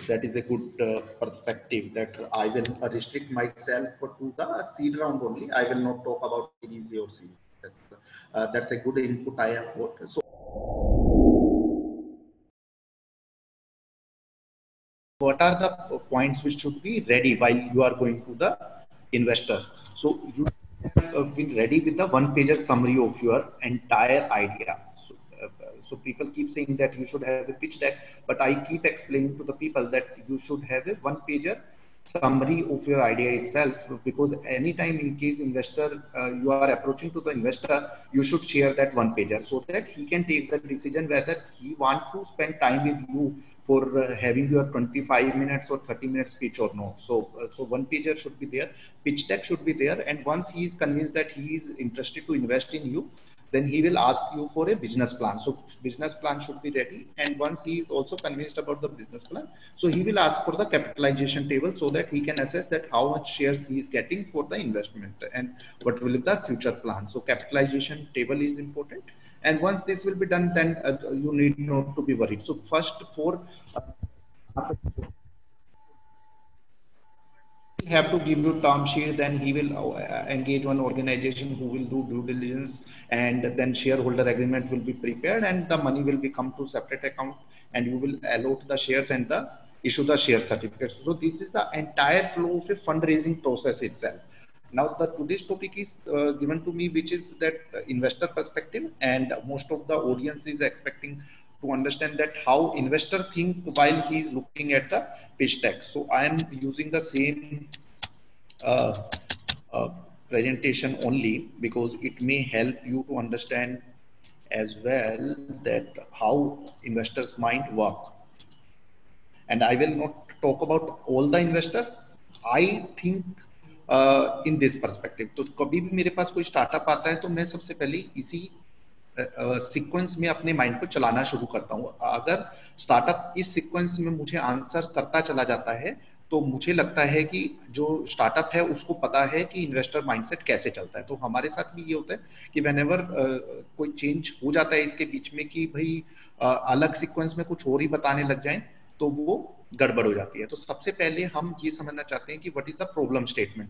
that is a good perspective, that I will restrict myself to the seed round only. I will not talk about Series A or Series. That's a good input I have got. So what are the points which should be ready while you are going to the investor? So you have been ready with the one-pager summary of your entire idea. So people keep saying that you should have a pitch deck, but I keep explaining to the people that you should have a one-pager summary of your idea itself, because anytime in case investor you are approaching to the investor, you should share that one pager so that he can take the decision whether he want to spend time with you for having your 25 minutes or 30 minutes pitch or no. So one pager should be there, pitch deck should be there, and once he is convinced that he is interested to invest in you, then he will ask you for a business plan. So business plan should be ready, and once he is also convinced about the business plan, so he will ask for the capitalization table so that he can assess that how much shares he is getting for the investment and what will be the future plan. So capitalization table is important, and once this will be done, then you need not to be worried. So first for have to give you term sheet, then he will engage one organization who will do due diligence, and then shareholder agreement will be prepared, and the money will be come to separate account, and you will allot the shares and the issue the share certificates. So this is the entire flow of a fundraising process itself. Now the today's topic is given to me, which is that investor perspective, and most of the audience is expecting to understand that how investor think while he is looking at the pitch deck. So I am using the same uh, uh, presentation only because it may help you to understand as well that how investors mind work. And I will not talk about all the investor. I think in this perspective. तो कभी भी मेरे पास कोई startup आता है तो मैं सबसे पहले इसी सीक्वेंस में अपने माइंड को चलाना शुरू करता हूँ. अगर स्टार्टअप इस सीक्वेंस में मुझे आंसर करता चला जाता है तो मुझे लगता है कि जो स्टार्टअप है उसको पता है कि इन्वेस्टर माइंडसेट कैसे चलता है. तो हमारे साथ भी ये होता है कि व्हेनेवर कोई चेंज हो जाता है इसके बीच में कि भाई अलग सीक्वेंस में कुछ और ही बताने लग जाएं तो वो गड़बड़ हो जाती है. तो सबसे पहले हम ये समझना चाहते हैं कि what is the problem statement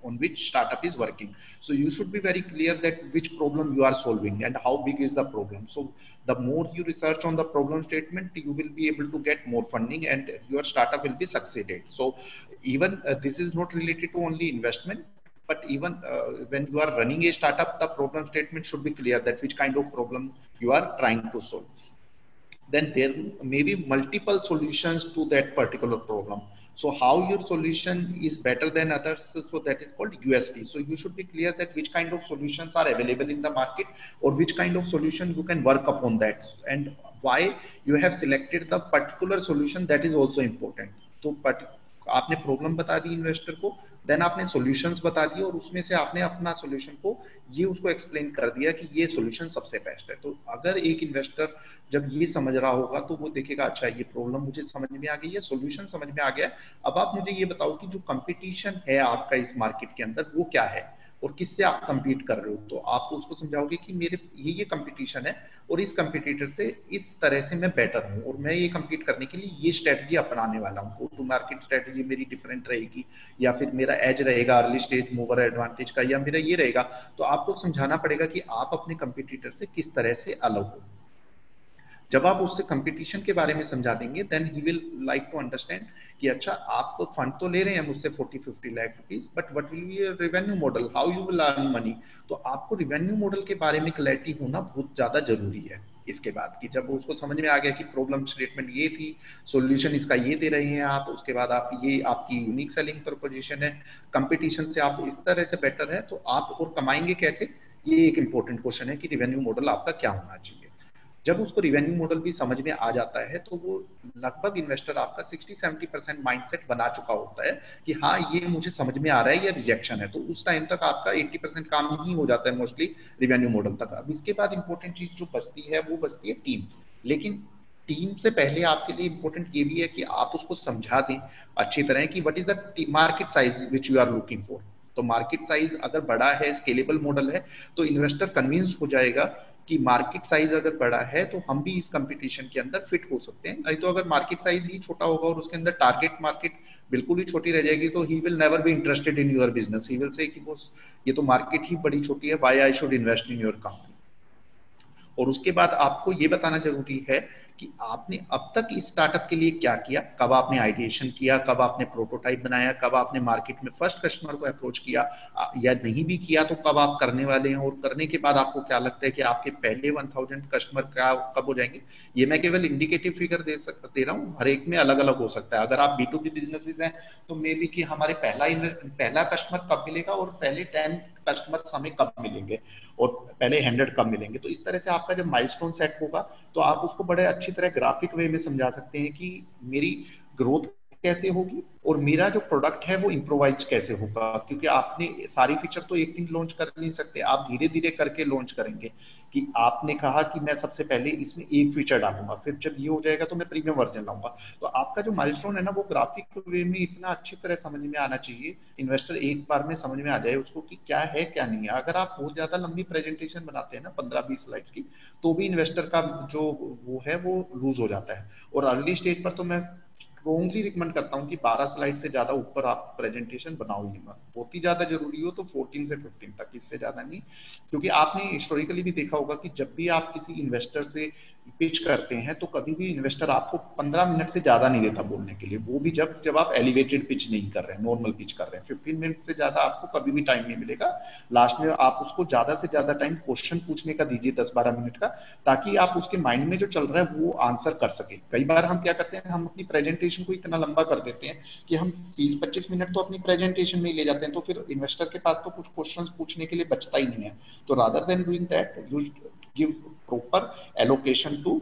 on which startup is working. So you should be very clear that which problem you are solving and how big is the problem. So the more you research on the problem statement, you will be able to get more funding and your startup will be succeeded. So even this is not related to only investment, but even when you are running a startup, the problem statement should be clear that which kind of problem you are trying to solve. Then there may be multiple solutions to that particular problem. So how your solution is better than others, so that is called USP. So you should be clear that which kind of solutions are available in the market or which kind of solution you can work upon that, and why you have selected the particular solution, that is also important. So आपने problem बता दी investor को, then आपने solutions बता दिए और उसमें से आपने अपना सॉल्यूशन को ये उसको एक्सप्लेन कर दिया कि ये सॉल्यूशन सबसे बेस्ट है. तो अगर एक इन्वेस्टर जब ये समझ रहा होगा तो वो देखेगा अच्छा ये प्रॉब्लम मुझे समझ में आ गई है, सॉल्यूशन समझ में आ गया है, अब आप मुझे ये बताओ कि जो कंपटीशन है आपका इस मार्केट के अंदर वो क्या है और किससे आप कंपीट कर रहे हो. तो आप उसको समझाओगे कि मेरे ये कंपटीशन है और इस कंपटीटर से इस तरह से मैं बेटर हूँ और मैं ये कंपीट करने के लिए ये स्ट्रेटजी अपनाने वाला हूँ. गो टू मार्केट स्ट्रेटजी मेरी डिफरेंट रहेगी, या फिर मेरा एज रहेगा अर्ली स्टेज मूवर एडवांटेज का, या मेरा ये रहेगा. तो आपको समझाना पड़ेगा कि आप अपने कंपटीटर से किस तरह से अलग हो. जब आप उससे कंपटीशन के बारे में समझा देंगे, then he will like to understand कि अच्छा आप तो फंड तो ले रहे हैं मुझसे 40-50 lakh rupees, but what will be your revenue model, how you will earn money. तो आपको रेवेन्यू मॉडल के बारे में क्लैरिटी होना बहुत ज्यादा जरूरी है. इसके बाद कि जब उसको समझ में आ गया कि प्रॉब्लम स्टेटमेंट ये थी, सॉल्यूशन इसका ये दे रहे हैं आप, उसके बाद आप ये आपकी यूनिक सेलिंग प्रोपोजिशन है, कंपटीशन से आप इस तरह से बेटर है, तो आप और कमाएंगे कैसे, ये एक इंपॉर्टेंट क्वेश्चन है कि रेवेन्यू मॉडल आपका क्या होना चाहिए. जब उसको रिवेन्यू मॉडल भी समझ में आ जाता है तो वो लगभग इन्वेस्टर आपका 60-70% माइंडसेट बना चुका होता है कि हाँ ये मुझे समझ में आ रहा है, ये रिजेक्शन है. तो उस टाइम तक आपका 80% काम ही हो जाता है मोस्टली रिवेन्यू मॉडल तक. अब इसके बाद इंपॉर्टेंट चीज जो बचती है वो बचती है टीम. लेकिन टीम से पहले आपके लिए इंपॉर्टेंट ये भी है कि आप उसको समझा दें अच्छी तरह कि what is the market size which you are looking for. तो मार्केट साइज अगर बड़ा है, स्केलेबल मॉडल है, तो इन्वेस्टर कन्विंस हो जाएगा कि मार्केट साइज अगर बड़ा है तो हम भी इस कंपटीशन के अंदर फिट हो सकते हैं, नहीं तो अगर मार्केट साइज ही छोटा होगा और उसके अंदर टारगेट मार्केट बिल्कुल ही छोटी रह जाएगी तो he will never be interested in your business, he will say कि वो ये तो मार्केट ही बड़ी छोटी है, why I should invest in your company. और उसके बाद आपको ये बताना जरूरी है कि आपने अब तक इस स्टार्टअप के लिए क्या किया, कब आपने आइडिएशन किया, कब आपने प्रोटोटाइप बनाया, कब आपने मार्केट में फर्स्ट कस्टमर को अप्रोच किया, या नहीं भी किया तो कब आप करने वाले हैं, और करने के बाद आपको क्या लगता है कि आपके पहले 1000 कस्टमर क्या कब हो जाएंगे। ये मैं केवल इंडिकेटिव फिगर दे रहा हूँ, हर एक में अलग अलग हो सकता है। अगर आप B2B बिजनेसेस हैं तो मे बी कि हमारे पहला कस्टमर कब मिलेगा और पहले 10 कस्टमर हमें कब मिलेंगे और पहले 100 कब मिलेंगे। तो इस तरह से आपका जब माइलस्टोन सेट होगा तो आप उसको बड़े अच्छी तरह ग्राफिक वे में समझा सकते हैं कि मेरी ग्रोथ कैसे होगी और मेरा जो प्रोडक्ट है वो इम्प्रोवाइज कैसे होगा, क्योंकि आपने सारी फीचर तो एक दिन लॉन्च कर नहीं सकते, आप धीरे धीरे करके लॉन्च करेंगे। कि आपने कहा कि मैं सबसे पहले इसमें एक फीचर डालूंगा, फिर जब ये हो जाएगा तो मैं प्रीमियम वर्जन लाऊंगा। तो आपका जो माइलस्टोन है ना वो ग्राफिक वे में इतना अच्छी तरह समझ में आना चाहिए, इन्वेस्टर एक बार में समझ में आ जाए उसको कि क्या है क्या नहीं है। अगर आप बहुत ज्यादा लंबी प्रेजेंटेशन बनाते हैं ना 15-20 स्लाइड्स की, तो भी इन्वेस्टर का जो वो है वो लूज हो जाता है। और अर्ली स्टेज पर तो मैं स्ट्रोंगली रिकमेंड करता हूँ कि 12 स्लाइड से ज्यादा ऊपर आप प्रेजेंटेशन बनाओ ही मत, बहुत ही ज्यादा जरूरी हो तो 14 से 15 तक, इससे ज्यादा नहीं। क्योंकि आपने हिस्टोरिकली भी देखा होगा कि जब भी आप किसी इन्वेस्टर से पिच करते हैं तो कभी भी इन्वेस्टर आपको 15 मिनट से ज्यादा नहीं देता बोलने के लिए, वो भी जब आप एलिवेटेड पिच नहीं कर रहे हैं, नॉर्मल पिच कर रहे हैं। 15 मिनट से ज्यादा आपको कभी भी टाइम नहीं मिलेगा। लास्ट में आप उसको ज्यादा से ज्यादा टाइम क्वेश्चन पूछने का दीजिए 10-12 मिनट का, ताकि आप उसके माइंड में जो चल रहा है वो आंसर कर सके। कई बार हम क्या करते हैं, हम अपनी प्रेजेंटेशन को इतना लंबा कर देते हैं कि हम 30-25 मिनट तो अपनी प्रेजेंटेशन में ही ले जाते हैं, तो फिर इन्वेस्टर के पास तो कुछ क्वेश्चंस पूछने के लिए बचता ही नहीं है। तो rather than doing that you give proper allocation to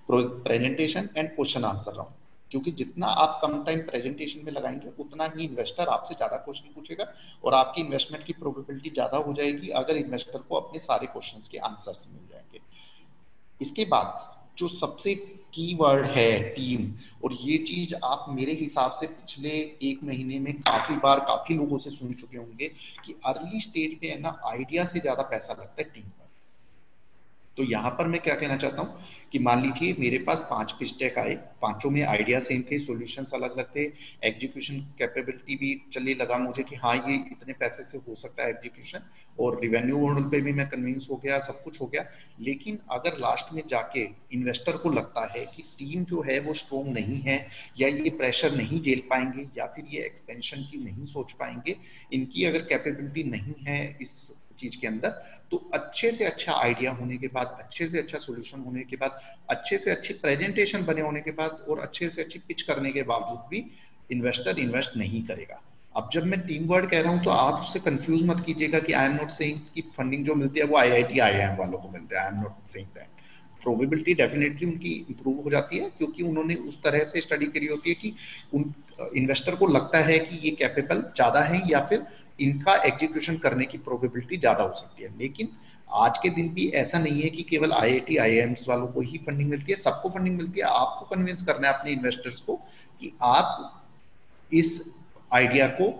presentation and question answer round, क्योंकि जितना आप कम टाइम प्रेजेंटेशन में लगाएंगे उतना ही इन्वेस्टर आपसे ज्यादा क्वेश्चन पूछेगा और आपकी इन्वेस्टमेंट की प्रोबेबिलिटी ज्यादा हो जाएगी अगर इन्वेस्टर को अपने सारे क्वेश्चंस के आंसर्स मिल जाएंगे। इसके बाद जो सबसे की वर्ड है टीम, और ये चीज आप मेरे हिसाब से पिछले 1 महीने में काफी बार काफी लोगों से सुन चुके होंगे कि अर्ली स्टेज पे है ना आइडिया से ज्यादा पैसा लगता है टीम पर। तो यहाँ पर मैं क्या कहना चाहता हूँ कि मान लीजिए मेरे पास 5 पिच डेक आए, पांचों में आइडिया सेम थे, सॉल्यूशंस अलग अलग थे, एग्जीक्यूशन कैपेबिलिटी भी चलिए लगा मुझे कि हाँ ये इतने पैसे से हो सकता है एग्जीक्यूशन, और रिवेन्यू मॉडल पे भी मैं कन्विंस हो गया, सब कुछ हो गया। लेकिन अगर लास्ट में जाके इन्वेस्टर को लगता है कि टीम जो है वो स्ट्रॉन्ग नहीं है, या ये प्रेशर नहीं झेल पाएंगे, या फिर ये एक्सपेंशन की नहीं सोच पाएंगे, इनकी अगर कैपेबिलिटी नहीं है इस चीज के अंदर, तो अच्छे से अच्छा आइडिया होने के बाद, अच्छे से अच्छा सॉल्यूशन होने के बाद, अच्छे से अच्छी प्रेजेंटेशन बने होने के बाद और अच्छे से अच्छी पिच करने के बावजूद भी इन्वेस्टर इन्वेस्ट नहीं करेगा। अब जब मैं टीम वर्ड कह रहा हूं तो आप उससे कंफ्यूज मत कीजिएगा कि आई एम नॉट सेइंग कि फंडिंग जो मिलती है वो IIT IIM वालों को मिलती है, I am not saying that. Probability definitely उनकी इंप्रूव हो जाती है क्योंकि उन्होंने उस तरह से स्टडी करी होती है कि उन इन्वेस्टर को लगता है कि ये कैपेबल ज्यादा है या फिर इनका एग्जीक्यूशन करने की प्रोबेबिलिटी ज्यादा हो सकती है। लेकिन आज के दिन भी ऐसा नहीं है कि केवल IIT IIMs वालों को ही फंडिंग मिलती है, सबको फंडिंग मिलती है। आपको कन्विंस करना है अपने इन्वेस्टर्स को कि आप इस आइडिया को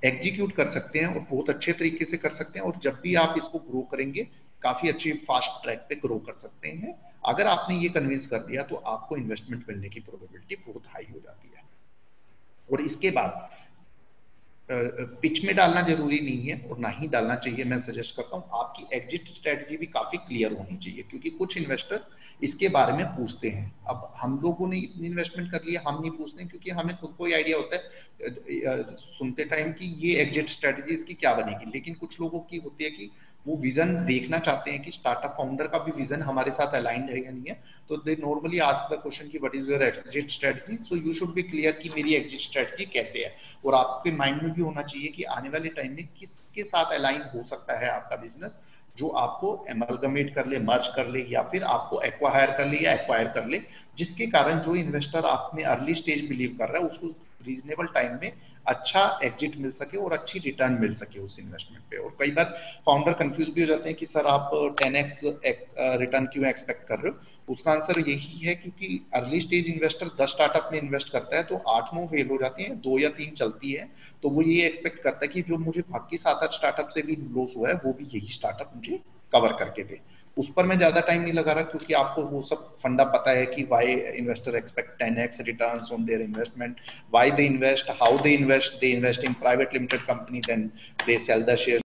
एग्जीक्यूट कर सकते हैं और बहुत अच्छे तरीके से कर सकते हैं, और जब भी आप इसको ग्रो करेंगे काफी अच्छी फास्ट ट्रैक पे ग्रो कर सकते हैं। अगर आपने ये कन्विंस कर दिया तो आपको इन्वेस्टमेंट मिलने की प्रोबेबिलिटी बहुत हाई हो जाती है। और इसके बाद पिच में डालना जरूरी नहीं है और ना ही डालना चाहिए, मैं सजेस्ट करता हूँ आपकी एग्जिट स्ट्रेटजी भी काफी क्लियर होनी चाहिए, क्योंकि कुछ इन्वेस्टर्स इसके बारे में पूछते हैं। अब हम लोगों ने इतनी इन्वेस्टमेंट कर लिया, हम नहीं पूछते क्योंकि हमें खुद को ही आइडिया होता है सुनते टाइम कि ये एग्जिट स्ट्रेटजी इसकी क्या बनेगी। लेकिन कुछ लोगों की होती है कि वो विजन देखना चाहते हैं कि स्टार्टअप फाउंडर का भी विजन हमारे साथ अलाइंड है या नहीं है, तो they normally ask the question कि what is your exit strategy. So you should be clear कि मेरी एग्जिट स्ट्रेटजी कैसे है, और आपके माइंड में भी होना चाहिए कि आने वाले टाइम में किसके साथ अलाइन हो सकता है आपका बिजनेस, जो आपको एमलगमेट कर ले, मर्ज कर ले, या फिर आपको एक्वायर कर ले या एक्वायर कर ले, जिसके कारण जो इन्वेस्टर आप में अर्ली स्टेज बिलीव कर रहा है उसको रीजनेबल टाइम में अच्छा एग्जिट मिल सके और अच्छी रिटर्न मिल सके उस इन्वेस्टमेंट पे। और कई बार फाउंडर कंफ्यूज भी हो जाते हैं कि सर आप 10x रिटर्न क्यों एक्सपेक्ट कर रहे हो। उसका आंसर यही है क्योंकि अर्ली स्टेज इन्वेस्टर 10 स्टार्टअप में इन्वेस्ट करता है तो 8-9 फेल हो जाती हैं, 2 या 3 चलती है, तो वो ये एक्सपेक्ट करता है कि जो मुझे बाकी 7-8 स्टार्टअप से भी लॉस हुआ है वो भी यही स्टार्टअप मुझे कवर करके दे। उस पर मैं ज्यादा टाइम नहीं लगा रहा, क्योंकि आपको वो सब फंडा पता है कि why investor expect 10x returns on their investment, why they invest, how they invest in private limited company, then they sell the share